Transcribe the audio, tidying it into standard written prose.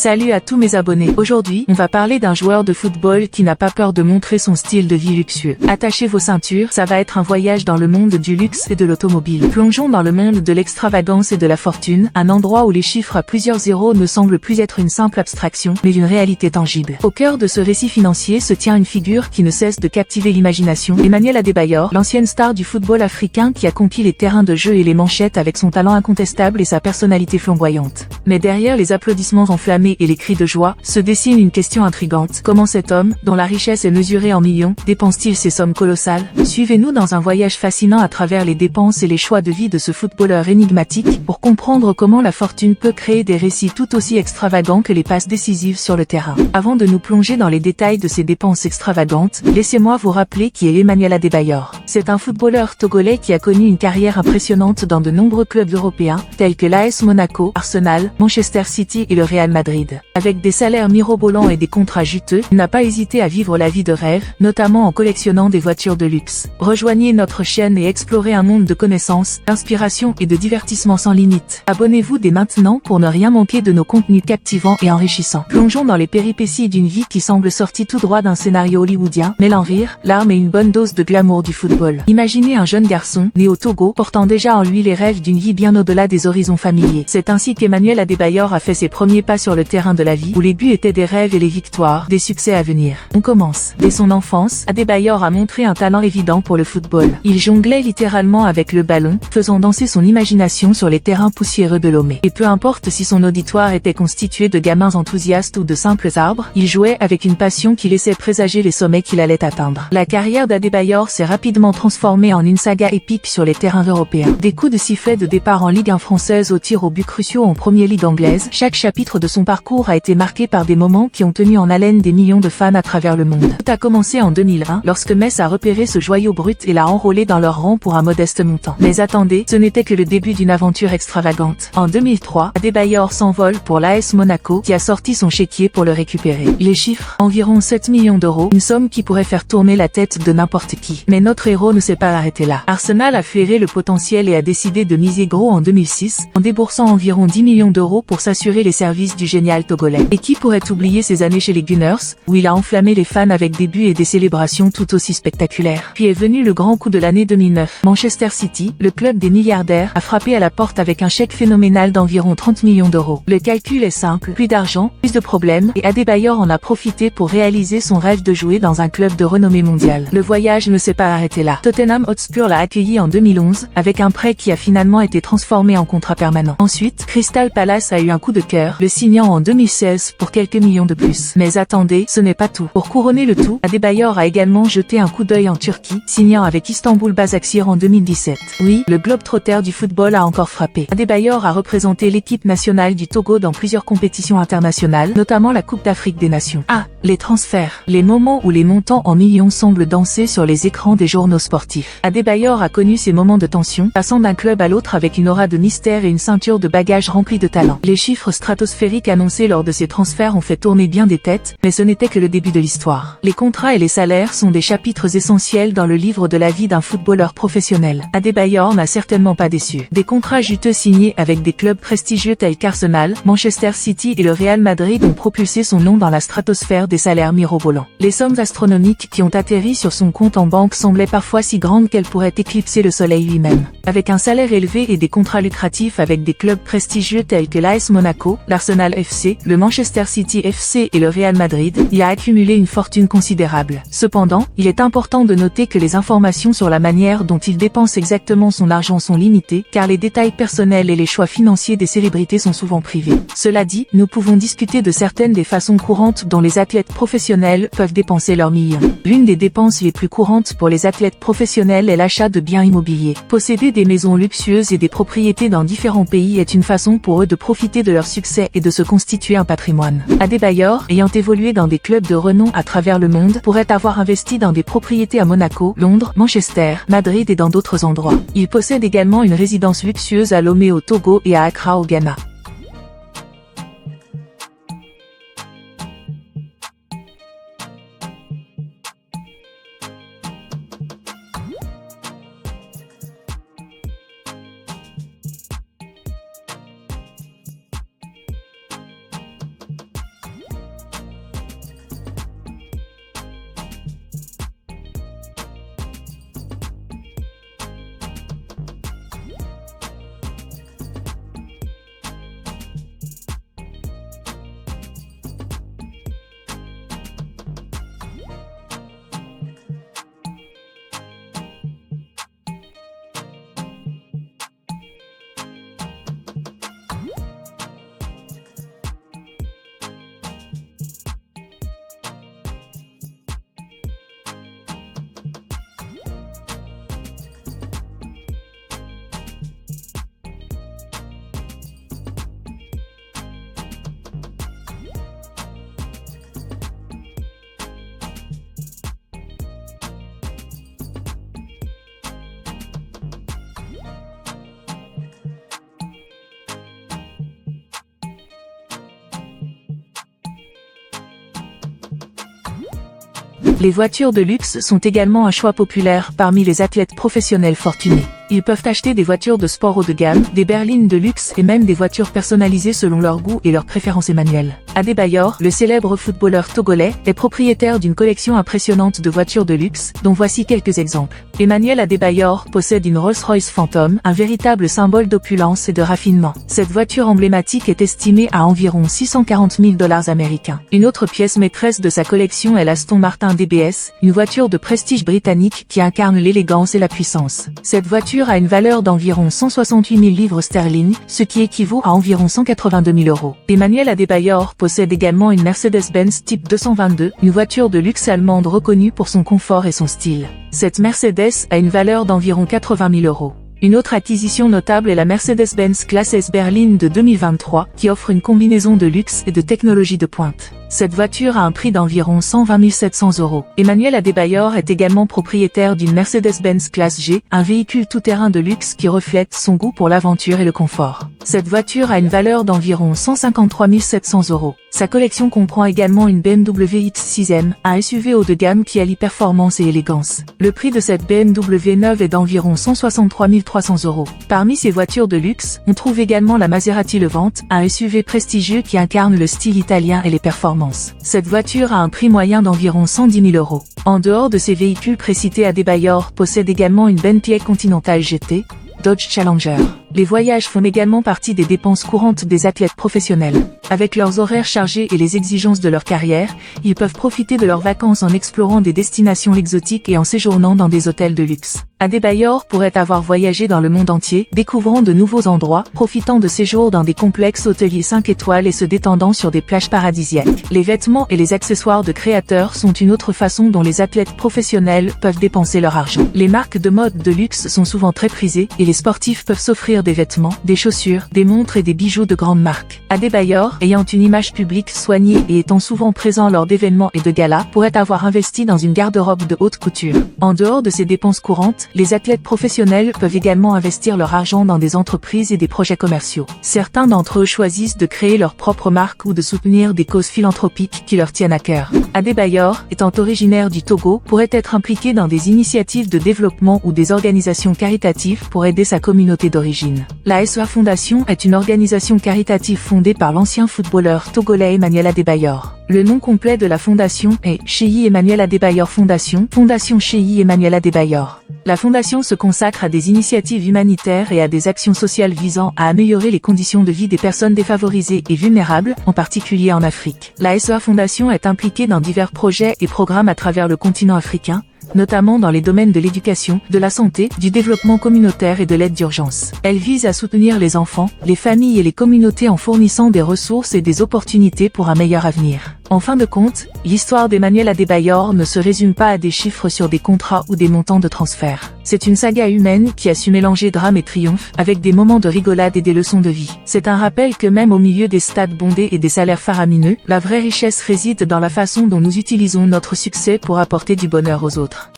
Salut à tous mes abonnés. Aujourd'hui, on va parler d'un joueur de football qui n'a pas peur de montrer son style de vie luxueux. Attachez vos ceintures, ça va être un voyage dans le monde du luxe et de l'automobile. Plongeons dans le monde de l'extravagance et de la fortune, un endroit où les chiffres à plusieurs zéros ne semblent plus être une simple abstraction, mais une réalité tangible. Au cœur de ce récit financier se tient une figure qui ne cesse de captiver l'imagination, Emmanuel Adebayor, l'ancienne star du football africain qui a conquis les terrains de jeu et les manchettes avec son talent incontestable et sa personnalité flamboyante. Mais derrière les applaudissements enflammés et les cris de joie, se dessine une question intrigante. Comment cet homme, dont la richesse est mesurée en millions, dépense-t-il ces sommes colossales? Suivez-nous dans un voyage fascinant à travers les dépenses et les choix de vie de ce footballeur énigmatique, pour comprendre comment la fortune peut créer des récits tout aussi extravagants que les passes décisives sur le terrain. Avant de nous plonger dans les détails de ces dépenses extravagantes, laissez-moi vous rappeler qui est Emmanuel Adebayor. C'est un footballeur togolais qui a connu une carrière impressionnante dans de nombreux clubs européens, tels que l'AS Monaco, Arsenal, Manchester City et le Real Madrid. Avec des salaires mirobolants et des contrats juteux, il n'a pas hésité à vivre la vie de rêve, notamment en collectionnant des voitures de luxe. Rejoignez notre chaîne et explorez un monde de connaissances, d'inspiration et de divertissement sans limite. Abonnez-vous dès maintenant pour ne rien manquer de nos contenus captivants et enrichissants. Plongeons dans les péripéties d'une vie qui semble sortie tout droit d'un scénario hollywoodien, mêlant rire, larmes et une bonne dose de glamour du football. Imaginez un jeune garçon, né au Togo, portant déjà en lui les rêves d'une vie bien au-delà des horizons familiers. C'est ainsi qu'Emmanuel Adebayor a fait ses premiers pas sur le terrain de la vie, où les buts étaient des rêves et les victoires, des succès à venir. On commence. Dès son enfance, Adebayor a montré un talent évident pour le football. Il jonglait littéralement avec le ballon, faisant danser son imagination sur les terrains poussiéreux de Lomé. Et peu importe si son auditoire était constitué de gamins enthousiastes ou de simples arbres, il jouait avec une passion qui laissait présager les sommets qu'il allait atteindre. La carrière d'Adebayor s'est rapidement transformée en une saga épique sur les terrains européens. Des coups de sifflet de départ en Ligue 1 française aux tirs au but cruciaux en Premier Ligue anglaise, chaque chapitre de son parcours a été marqué par des moments qui ont tenu en haleine des millions de fans à travers le monde. Tout a commencé en 2001, lorsque Metz a repéré ce joyau brut et l'a enrôlé dans leur rang pour un modeste montant. Mais attendez, ce n'était que le début d'une aventure extravagante. En 2003, Adebayor s'envole pour l'AS Monaco, qui a sorti son chéquier pour le récupérer. Les chiffres, environ 7 millions d'euros, une somme qui pourrait faire tourner la tête de n'importe qui. Mais notre héros ne s'est pas arrêté là. Arsenal a flairé le potentiel et a décidé de miser gros en 2006, en déboursant environ 10 millions d'euros pour s'assurer les services du génial togolais. Et qui pourrait oublier ces années chez les Gunners, où il a enflammé les fans avec des buts et des célébrations tout aussi spectaculaires. Puis est venu le grand coup de l'année 2009. Manchester City, le club des milliardaires, a frappé à la porte avec un chèque phénoménal d'environ 30 millions d'euros. Le calcul est simple, plus d'argent, plus de problèmes, et Adebayor en a profité pour réaliser son rêve de jouer dans un club de renommée mondiale. Le voyage ne s'est pas arrêté là. Tottenham Hotspur l'a accueilli en 2011, avec un prêt qui a finalement été transformé en contrat permanent. Ensuite, Crystal Palace a eu un coup de cœur, le signant en 2016 pour quelques millions de plus. Mais attendez, ce n'est pas tout. Pour couronner le tout, Adebayor a également jeté un coup d'œil en Turquie, signant avec Istanbul Basaksehir en 2017. Oui, le globe-trotter du football a encore frappé. Adebayor a représenté l'équipe nationale du Togo dans plusieurs compétitions internationales, notamment la Coupe d'Afrique des Nations. Ah, les transferts. Les moments où les montants en millions semblent danser sur les écrans des journaux sportifs. Adebayor a connu ces moments de tension, passant d'un club à l'autre avec une aura de mystère et une ceinture de bagages remplie de talent. Les chiffres stratosphériques annoncés lors de ces transferts ont fait tourner bien des têtes, mais ce n'était que le début de l'histoire. Les contrats et les salaires sont des chapitres essentiels dans le livre de la vie d'un footballeur professionnel. Adebayor n'a certainement pas déçu. Des contrats juteux signés avec des clubs prestigieux tels qu'Arsenal, Manchester City et le Real Madrid ont propulsé son nom dans la stratosphère des salaires mirobolants. Les sommes astronomiques qui ont atterri sur son compte en banque semblaient parfois si grandes qu'elles pourraient éclipser le soleil lui-même. Avec un salaire élevé et des contrats lucratifs avec des clubs prestigieux tels que l'AS Monaco, l'Arsenal FC, le Manchester City FC et le Real Madrid, il a accumulé une fortune considérable. Cependant, il est important de noter que les informations sur la manière dont il dépense exactement son argent sont limitées, car les détails personnels et les choix financiers des célébrités sont souvent privés. Cela dit, nous pouvons discuter de certaines des façons courantes dont les athlètes professionnels peuvent dépenser leurs millions. L'une des dépenses les plus courantes pour les athlètes professionnels est l'achat de biens immobiliers. Posséder des maisons luxueuses et des propriétés dans différents pays est une façon pour eux de profiter de leur succès et de se constituer un patrimoine. Adebayor, ayant évolué dans des clubs de renom à travers le monde, pourrait avoir investi dans des propriétés à Monaco, Londres, Manchester, Madrid et dans d'autres endroits. Il possède également une résidence luxueuse à Lomé au Togo et à Accra au Ghana. Les voitures de luxe sont également un choix populaire parmi les athlètes professionnels fortunés. Ils peuvent acheter des voitures de sport haut de gamme, des berlines de luxe et même des voitures personnalisées selon leur goût et leurs préférences. Emmanuel Adebayor, le célèbre footballeur togolais, est propriétaire d'une collection impressionnante de voitures de luxe, dont voici quelques exemples. Emmanuel Adebayor possède une Rolls-Royce Phantom, un véritable symbole d'opulence et de raffinement. Cette voiture emblématique est estimée à environ 640 000 $ américains. Une autre pièce maîtresse de sa collection est l'Aston Martin DBS, une voiture de prestige britannique qui incarne l'élégance et la puissance. Cette voiture a une valeur d'environ 168 000 livres sterling, ce qui équivaut à environ 182 000 €. Emmanuel Adebayor possède également une Mercedes-Benz Type 222, une voiture de luxe allemande reconnue pour son confort et son style. Cette Mercedes a une valeur d'environ 80 000 €. Une autre acquisition notable est la Mercedes-Benz Classe S berline de 2023, qui offre une combinaison de luxe et de technologie de pointe. Cette voiture a un prix d'environ 120 700 €. Emmanuel Adebayor est également propriétaire d'une Mercedes-Benz Classe G, un véhicule tout-terrain de luxe qui reflète son goût pour l'aventure et le confort. Cette voiture a une valeur d'environ 153 700 €. Sa collection comprend également une BMW X6M, un SUV haut de gamme qui allie performance et élégance. Le prix de cette BMW neuve est d'environ 163 300 €. Parmi ces voitures de luxe, on trouve également la Maserati Levante, un SUV prestigieux qui incarne le style italien et les performances. Cette voiture a un prix moyen d'environ 110 000 €. En dehors de ces véhicules précités, Adebayor possède également une Bentley Continental GT, Dodge Challenger. Les voyages font également partie des dépenses courantes des athlètes professionnels. Avec leurs horaires chargés et les exigences de leur carrière, ils peuvent profiter de leurs vacances en explorant des destinations exotiques et en séjournant dans des hôtels de luxe. Adebayor pourrait avoir voyagé dans le monde entier, découvrant de nouveaux endroits, profitant de séjours dans des complexes hôteliers 5 étoiles et se détendant sur des plages paradisiaques. Les vêtements et les accessoires de créateurs sont une autre façon dont les athlètes professionnels peuvent dépenser leur argent. Les marques de mode de luxe sont souvent très prisées et les sportifs peuvent s'offrir des vêtements, des chaussures, des montres et des bijoux de grandes marques. Adebayor, ayant une image publique soignée et étant souvent présent lors d'événements et de galas, pourrait avoir investi dans une garde-robe de haute couture. En dehors de ces dépenses courantes, les athlètes professionnels peuvent également investir leur argent dans des entreprises et des projets commerciaux. Certains d'entre eux choisissent de créer leur propre marque ou de soutenir des causes philanthropiques qui leur tiennent à cœur. Adebayor, étant originaire du Togo, pourrait être impliqué dans des initiatives de développement ou des organisations caritatives pour aider sa communauté d'origine. La SEA Foundation est une organisation caritative fondée par l'ancien footballeur togolais Emmanuel Adebayor. Le nom complet de la fondation est Cheikh Emmanuel Adebayor Fondation, Fondation Cheikh Emmanuel Adebayor. La fondation se consacre à des initiatives humanitaires et à des actions sociales visant à améliorer les conditions de vie des personnes défavorisées et vulnérables, en particulier en Afrique. La SEA Foundation est impliquée dans divers projets et programmes à travers le continent africain, notamment dans les domaines de l'éducation, de la santé, du développement communautaire et de l'aide d'urgence. Elle vise à soutenir les enfants, les familles et les communautés en fournissant des ressources et des opportunités pour un meilleur avenir. En fin de compte, l'histoire d'Emmanuel Adebayor ne se résume pas à des chiffres sur des contrats ou des montants de transfert. C'est une saga humaine qui a su mélanger drame et triomphe, avec des moments de rigolade et des leçons de vie. C'est un rappel que même au milieu des stades bondés et des salaires faramineux, la vraie richesse réside dans la façon dont nous utilisons notre succès pour apporter du bonheur aux autres.